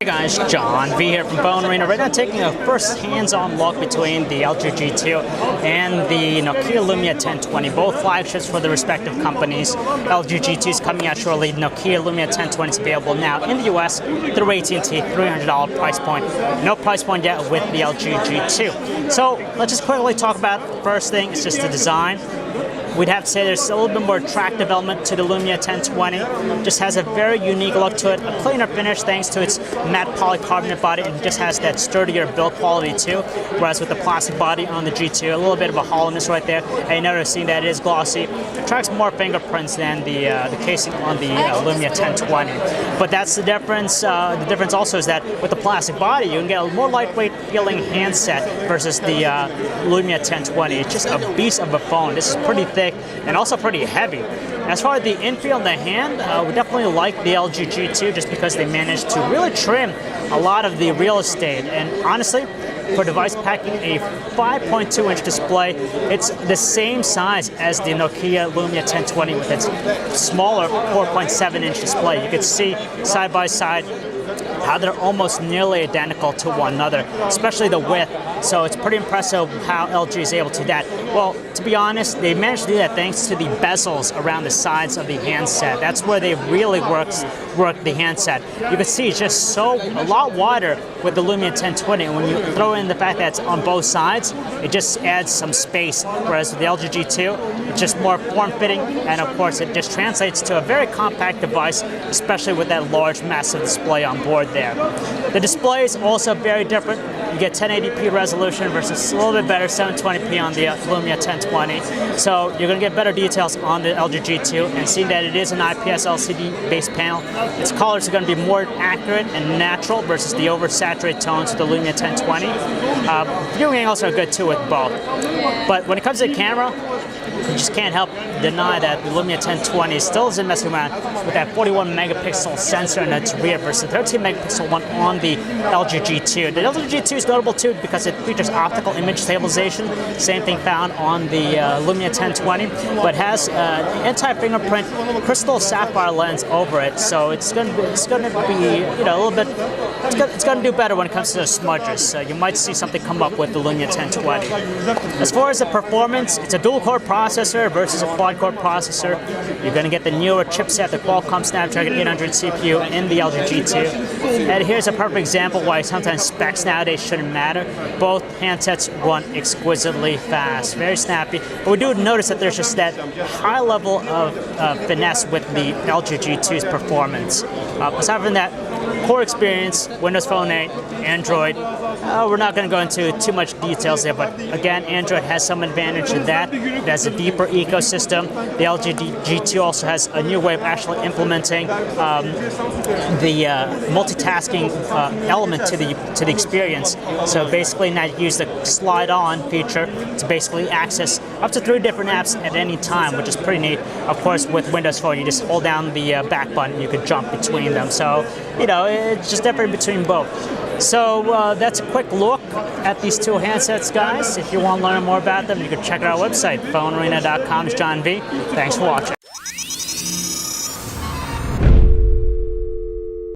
Hey guys, John V here from Phone Arena. Right now taking a first hands-on look between the LG G2 and the Nokia Lumia 1020, both flagships for the respective companies. LG G2 is coming out shortly. Nokia Lumia 1020 is available now in the US through AT&T, $300 price point. No price point yet with the LG G2. So let's just quickly talk about the first thing. It's just the design. We'd have to say there's a little bit more attractive element to the Lumia 1020. Just has a very unique look to it, a cleaner finish thanks to its matte polycarbonate body, and just has that sturdier build quality too. Whereas with the plastic body on the G2, a little bit of a hollowness right there. And you notice seeing that it is glossy. It tracks more fingerprints than the casing on the Lumia 1020. But that's the difference. The difference also is that with the plastic body, you can get a more lightweight feeling handset versus the Lumia 1020. It's just a beast of a phone. This is pretty thick and also pretty heavy. As far as the infield and the hand, we definitely like the LG G2 just because they managed to really trim a lot of the real estate. And honestly, for a device packing a 5.2-inch display, it's the same size as the Nokia Lumia 1020 with its smaller 4.7-inch display. You can see side by side how they're almost nearly identical to one another, especially the width. So it's pretty impressive how LG is able to do that. Well, to be honest, they managed to do that thanks to the bezels around the sides of the handset. That's where they really worked the handset. You can see it's just a lot wider with the Lumia 1020. And when you throw in the fact that it's on both sides, it just adds some space. Whereas with the LG G2, it's just more form-fitting, and of course it just translates to a very compact device, especially with that large, massive display on board there. The display is also very different. You get 1080p resolution versus a little bit better 720p on the Lumia 1020. So you're going to get better details on the LG G2, and seeing that it is an IPS LCD-based panel, its colors are going to be more accurate and natural versus the oversaturated tones of the Lumia 1020. Viewing angles are good too with both. But when it comes to the camera, you just can't help deny that the Lumia 1020 still isn't messing around with that 41 megapixel sensor in its rear versus the 13 megapixel one on the LG G2. The LG G2 is notable too because it features optical image stabilization, same thing found on the Lumia 1020, but has anti-fingerprint crystal sapphire lens over it, so it's going to be a little bit. It's going to do better when it comes to the smudges. So you might see something come up with the Lumia 1020. As far as the performance, it's a dual-core processor versus a quad-core processor. You're going to get the newer chipset, the Qualcomm Snapdragon 800 CPU in the LG G2. And here's a perfect example why sometimes specs nowadays shouldn't matter. Both handsets run exquisitely fast, very snappy. But we do notice that there's just that high level of finesse with the LG G2's performance. Aside from that, core experience, Windows Phone 8, Android. We're not going to go into too much details there, but again, Android has some advantage in that. It has a deeper ecosystem. The LG G2 also has a new way of actually implementing the multitasking element to the experience. So basically now you use the slide-on feature to basically access up to 3 different apps at any time, which is pretty neat. Of course, with Windows Phone, you just hold down the back button, you could jump between them. So, it's just different between both. So that's a quick look at these two handsets, guys. If you want to learn more about them, you can check out our website, phonearena.com. It's John V. Thanks for watching.